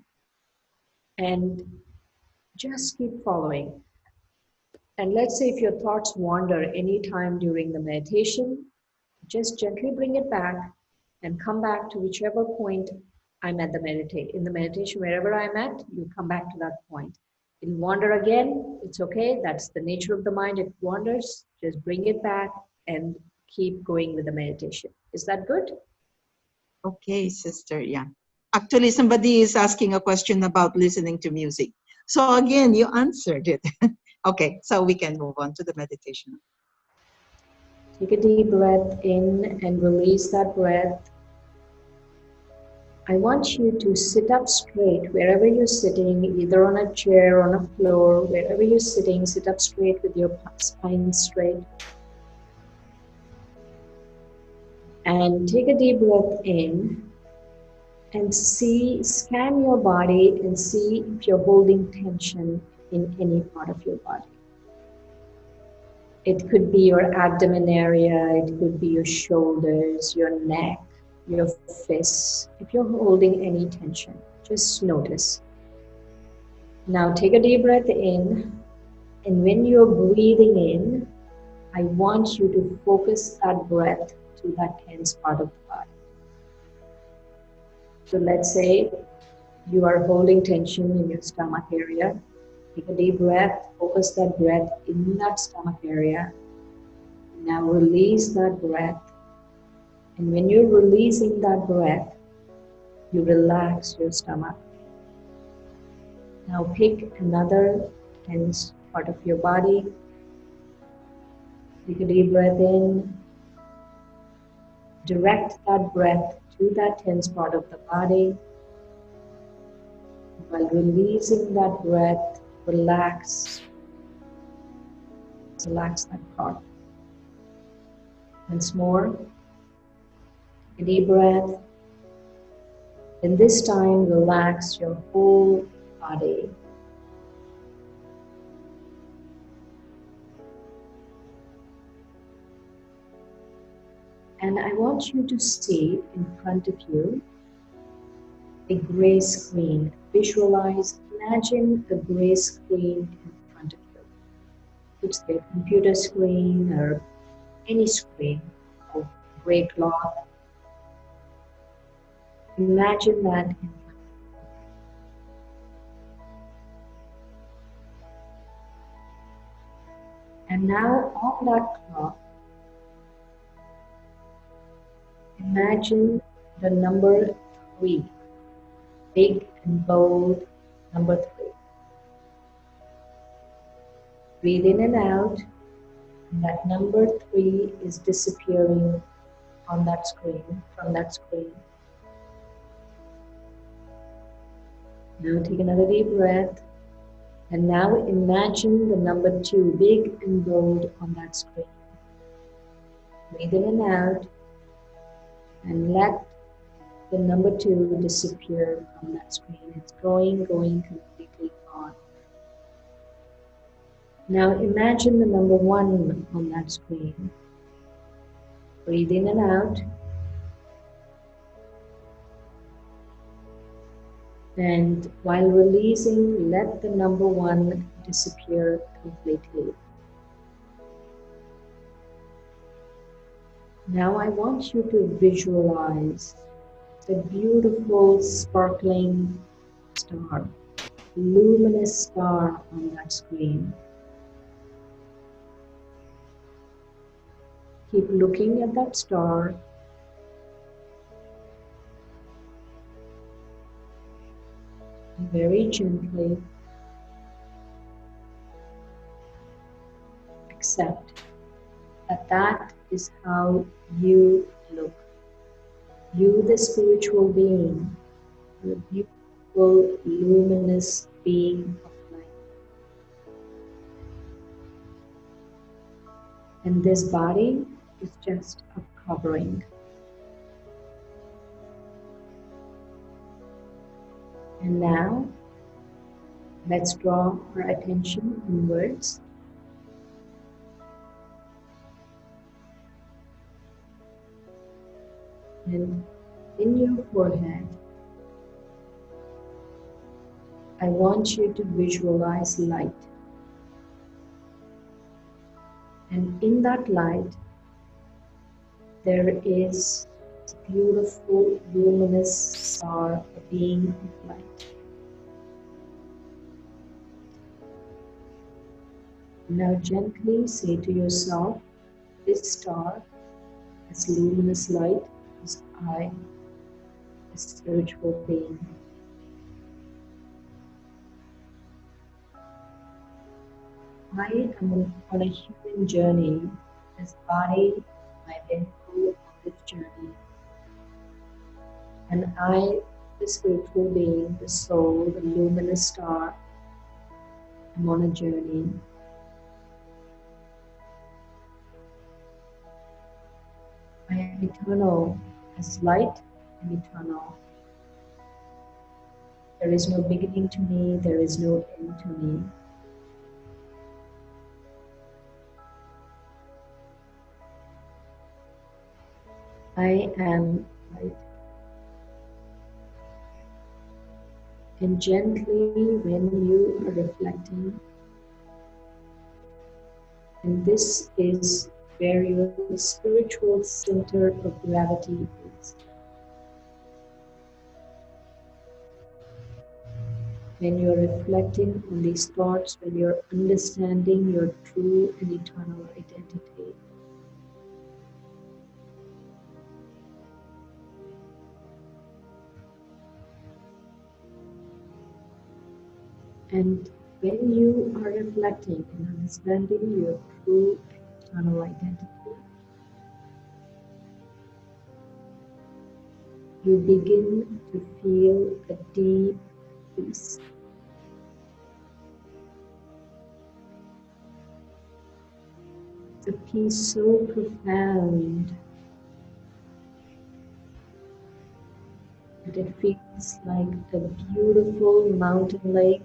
and just keep following. And let's say if your thoughts wander anytime during the meditation, just gently bring it back and come back to whichever point I'm at in the meditation, wherever I'm at, you come back to that point. It'll wander again, it's okay, that's the nature of the mind, it wanders, just bring it back and keep going with the meditation. Is that good? Okay, sister, yeah. Actually, somebody is asking a question about listening to music. So again, you answered it. Okay, so we can move on to the meditation. Take a deep breath in and release that breath. I want you to sit up straight wherever you're sitting, either on a chair, on a floor, wherever you're sitting, sit up straight with your spine straight. And take a deep breath in and scan your body and see if you're holding tension in any part of your body. It could be your abdomen area, it could be your shoulders, your neck, your fists. If you're holding any tension, just notice. Now take a deep breath in, and when you're breathing in, I want you to focus that breath to that tense part of the body. So let's say you are holding tension in your stomach area. Take a deep breath, focus that breath in that stomach area. Now release that breath. And when you're releasing that breath, you relax your stomach. Now pick another tense part of your body. Take a deep breath in. Direct that breath to that tense part of the body. While releasing that breath, relax that part. Once more, take a deep breath. And this time, relax your whole body. And I want you to see in front of you a gray screen. Visualize, imagine a gray screen in front of you. It's a computer screen or any screen or gray cloth. Imagine that in front of you. And now on that cloth, imagine the number 3, big and bold, number 3. Breathe in and out, and that number 3 is disappearing on that screen, from that screen. Now take another deep breath, and now imagine the number 2, big and bold on that screen. Breathe in and out, and let the number 2 disappear from that screen. It's going completely gone. Now imagine the number 1 on that screen. Breathe in and out. And while releasing, let the number 1 disappear completely. Now I want you to visualize a beautiful sparkling star, luminous star on that screen. Keep looking at that star. And very gently accept that that is how you look. You, the spiritual being, the beautiful, luminous being of light. And this body is just a covering. And now, let's draw our attention inwards. And in your forehead, I want you to visualize light. And in that light, there is a beautiful, luminous star, a being of light. Now gently say to yourself, this star, this luminous light, is I, a spiritual being. I am on a human journey. This body, my vehicle on this journey. And I, the spiritual being, the soul, the luminous star, am on a journey. I am eternal, as light and eternal. There is no beginning to me, there is no end to me. I am light. And gently, when you are reflecting, and this is where your spiritual center of gravity is. When you're reflecting on these thoughts, when you're understanding your true and eternal identity, and when you are reflecting and understanding your true and eternal identity, you begin to feel a deep peace. A peace so profound that it feels like a beautiful mountain lake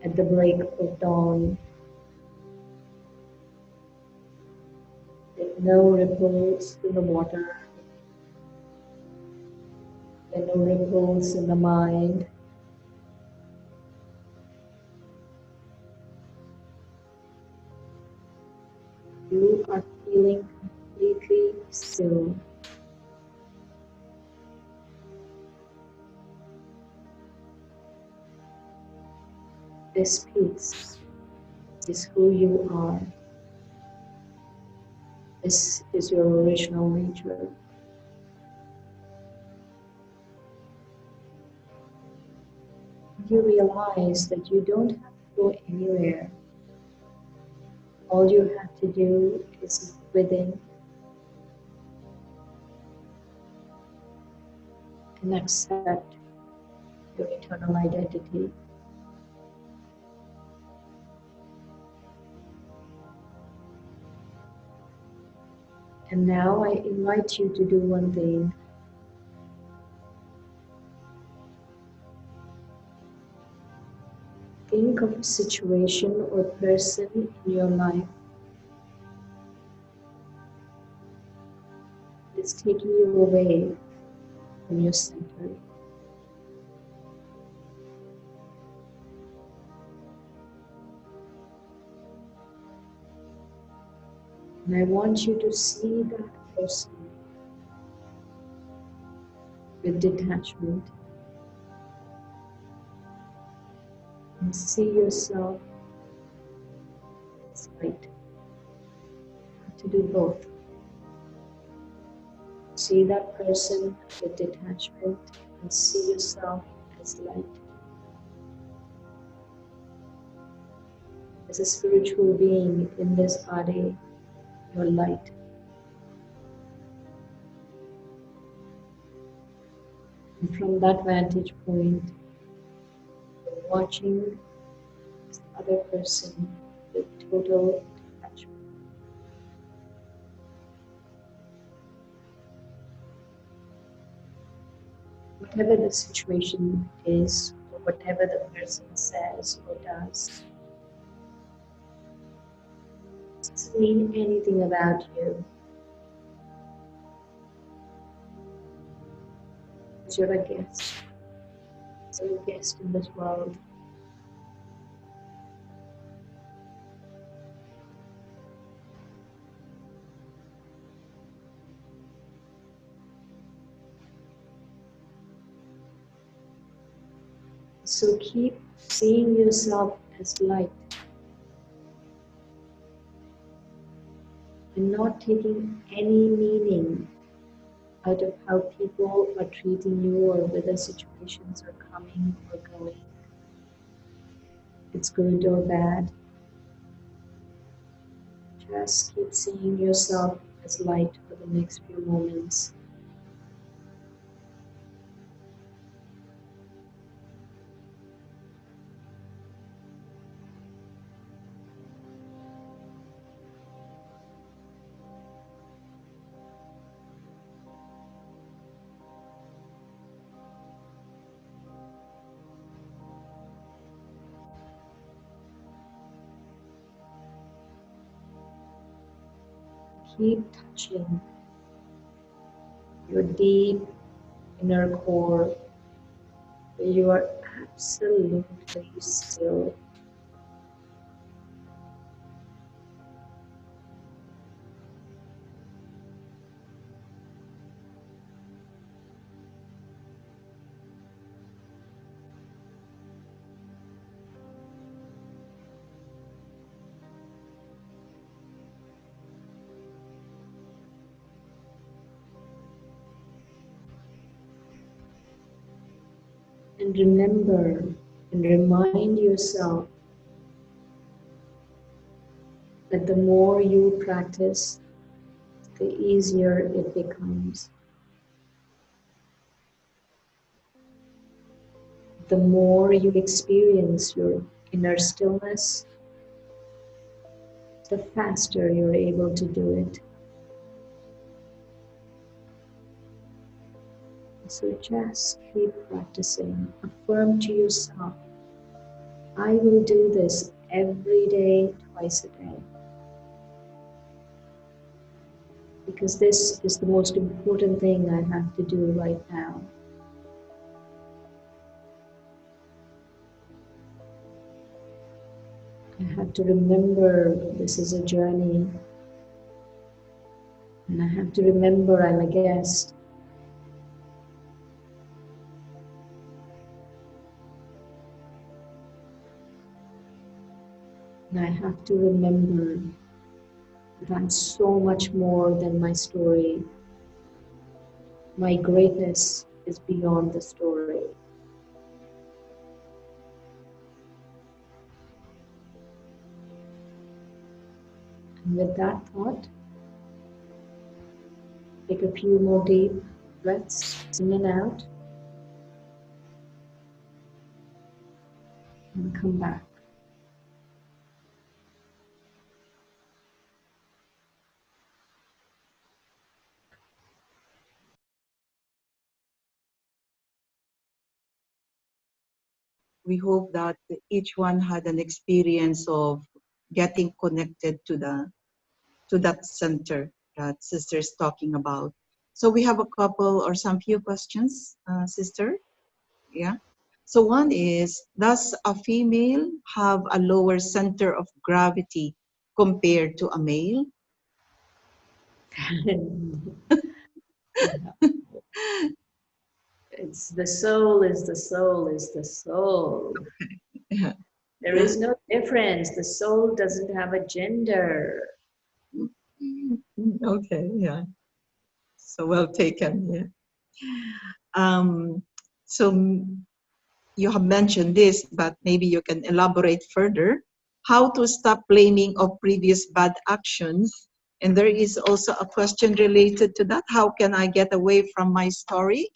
at the break of dawn. There are no ripples in the water. There are no ripples in the mind. You are feeling completely still. This peace is who you are. This is your original nature. You realize that you don't have to go anywhere. All you have to do is within and accept your eternal identity. And now I invite you to do one thing. Think of a situation or person in your life that's taking you away from your center. And I want you to see that person with detachment. And see yourself as light. You have to do both. See that person with detachment and see yourself as light. As a spiritual being in this body, you're light. And from that vantage point, you're watching this other person with total detachment. whatever the situation is, or whatever the person says or does, doesn't mean anything about you. You're a guest. You're a guest in this world. So keep seeing yourself as light and not taking any meaning out of how people are treating you or whether situations are coming or going. It's good or bad. Just keep seeing yourself as light for the next few moments. Keep touching your deep inner core where you are absolutely still. And remember and remind yourself that the more you practice, the easier it becomes. The more you experience your inner stillness, the faster you're able to do it. So just keep practicing. Affirm to yourself, I will do this every day, twice a day. Because this is the most important thing I have to do right now. I have to remember this is a journey. And I have to remember I'm a guest. And I have to remember that I'm so much more than my story. My greatness is beyond the story. And with that thought, take a few more deep breaths in and out, and come back. We hope that each one had an experience of getting connected to that center that sister is talking about. So we have a couple or some few questions, sister. Yeah. So one is, does a female have a lower center of gravity compared to a male? It's the soul is the soul is the soul. Yeah. There is no difference. The soul doesn't have a gender. Okay, yeah. So well taken, yeah. Um, so you have mentioned this, but maybe you can elaborate further. How to stop blaming of previous bad actions? And there is also a question related to that. How can I get away from my story?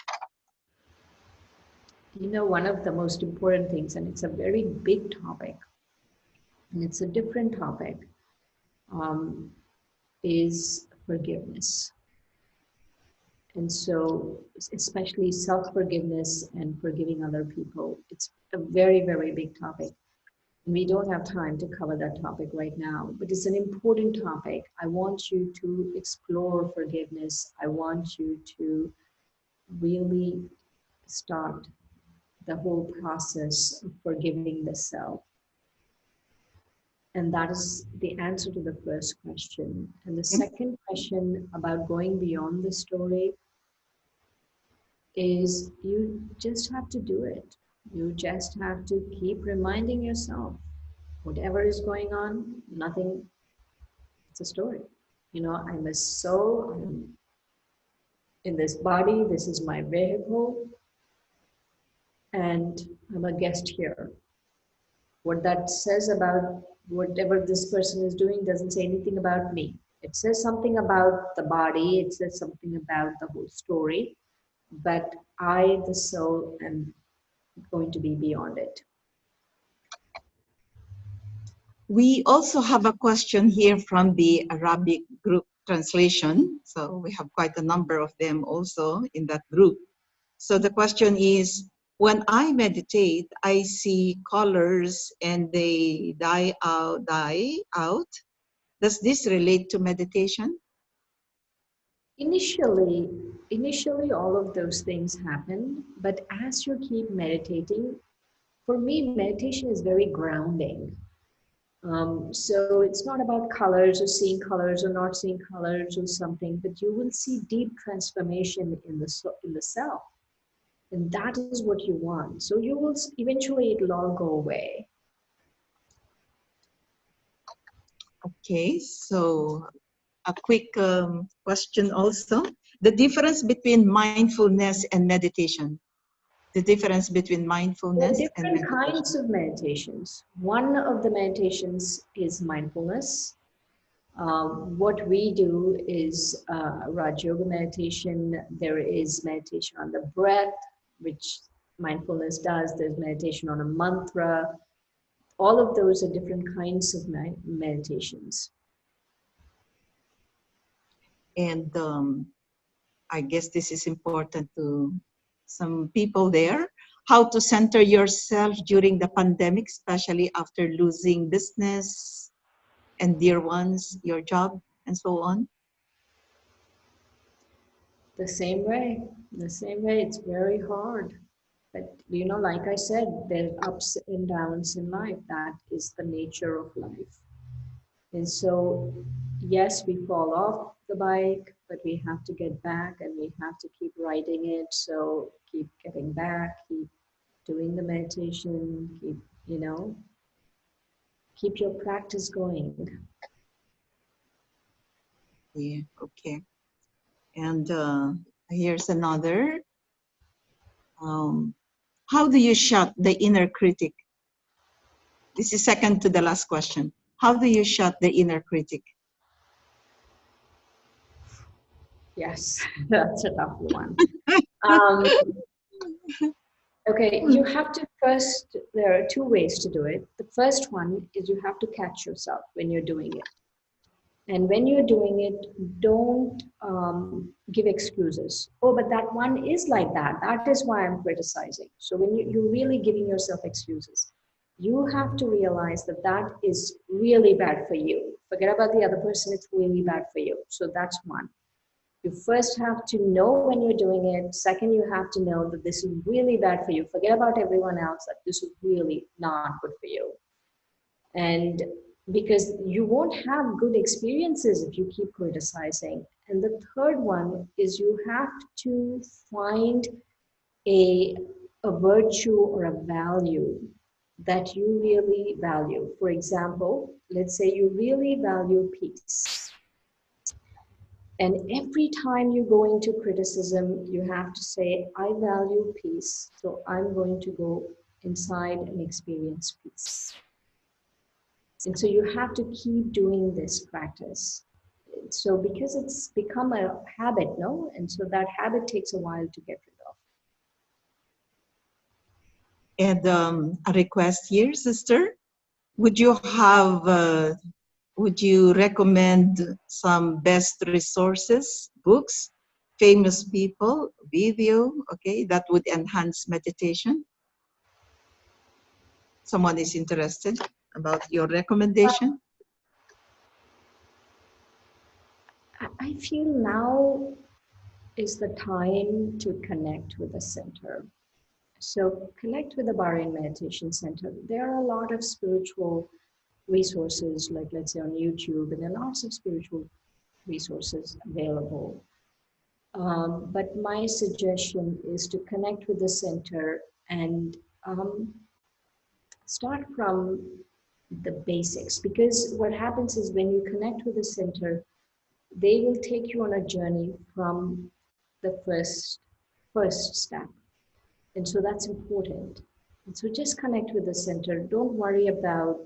You know, one of the most important things, and it's a very big topic, and it's a different topic, is forgiveness. And so, especially self-forgiveness and forgiving other people, it's a very, very big topic. We don't have time to cover that topic right now, but it's an important topic. I want you to explore forgiveness. I want you to really start the whole process of forgiving the self. And that is the answer to the first question. And the second question about going beyond the story is you just have to do it. You just have to keep reminding yourself, whatever is going on, nothing, it's a story. You know, I'm a soul, I'm in this body, this is my vehicle, and I'm a guest here. What that says about whatever this person is doing doesn't say anything about me. It says something about the body, it says something about the whole story, but I, the soul, am going to be beyond it. We also have a question here from the Arabic group translation. So we have quite a number of them also in that group. So the question is, when I meditate, I see colors and they die out. Does this relate to meditation? Initially, all of those things happen, but as you keep meditating, for me, meditation is very grounding. So it's not about colors or seeing colors or not seeing colors or something, but you will see deep transformation in the self, and that is what you want. So you will eventually it'll all go away. Okay, so a quick question also. The difference between mindfulness and meditation. The difference between mindfulness There and are different meditation. kinds of meditations. One of the meditations is mindfulness. What we do is Raj Yoga meditation. There is meditation on the breath, which mindfulness does. There's meditation on a mantra. All of those are different kinds of meditations. And I guess this is important to some people there. How to center yourself during the pandemic, especially after losing business and dear ones, your job, and so on. The same way, it's very hard. But you know, like I said, there's ups and downs in life. That is the nature of life. And so, yes, we fall off the bike, but we have to get back and we have to keep riding it. So keep getting back, keep doing the meditation, keep, you know, keep your practice going. Yeah, okay. And here's another. How do you shut the inner critic? This is second to the last question. How do you shut the inner critic? Yes, that's a tough one. Okay, you have to first, there are two ways to do it. The first one is you have to catch yourself when you're doing it. And when you're doing it, don't give excuses. Oh, but that one is like that. That is why I'm criticizing. So when you're really giving yourself excuses, you have to realize that that is really bad for you. Forget about the other person, it's really bad for you. So that's one. You first have to know when you're doing it. Second, you have to know that this is really bad for you. Forget about everyone else, that this is really not good for you. And because you won't have good experiences if you keep criticizing. And the third one is you have to find a virtue or a value that you really value. For example, let's say you really value peace. And every time you go into criticism, you have to say, I value peace, so I'm going to go inside and experience peace. And so you have to keep doing this practice. So because it's become a habit, no? And so that habit takes a while to get rid of. And a request here, sister. Would you recommend some best resources, books famous people video, okay, that would enhance meditation? Someone is interested about your recommendation? I feel now is the time to connect with the center. So connect with the Bahrain Meditation Center. There are a lot of spiritual resources, like let's say on YouTube, and there are lots of spiritual resources available. But my suggestion is to connect with the center and start from the basics, because what happens is when you connect with the center, they will take you on a journey from the first step. And so that's important. And so just connect with the center. Don't worry about,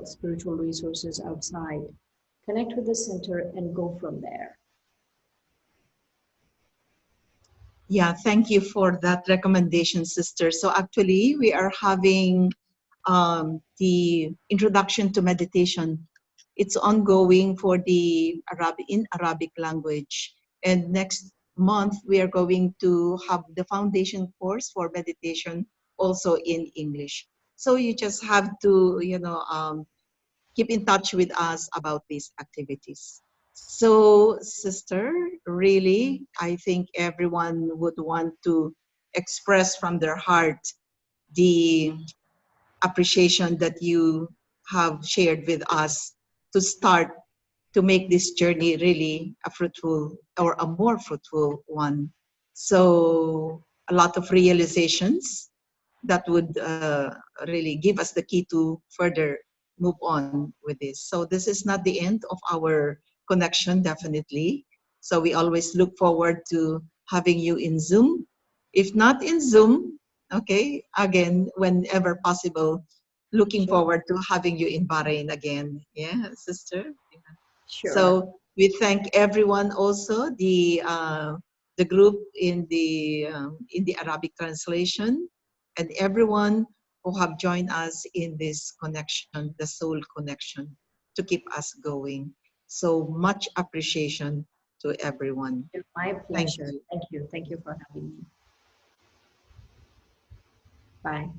spiritual resources outside. Connect with the center and go from there. Yeah, thank you for that recommendation, sister. So actually, we are having the introduction to meditation. It's ongoing for the Arabic language. And next month, we are going to have the foundation course for meditation also in English. So you just have to, keep in touch with us about these activities. So, sister, really, I think everyone would want to express from their heart the appreciation that you have shared with us to start to make this journey really a fruitful or a more fruitful one. So, a lot of realizations that would really give us the key to further move on with this. So this is not the end of our connection, definitely. So we always look forward to having you in Zoom. If not in Zoom, okay, again, whenever possible, looking Sure. forward to having you in Bahrain again. Yeah, sister. Yeah. Sure. So we thank everyone also, the group in the Arabic translation, and everyone who have joined us in this connection, the soul connection, to keep us going. So much appreciation to everyone. My Thank pleasure. you. Thank you. Thank you for having me. Bye.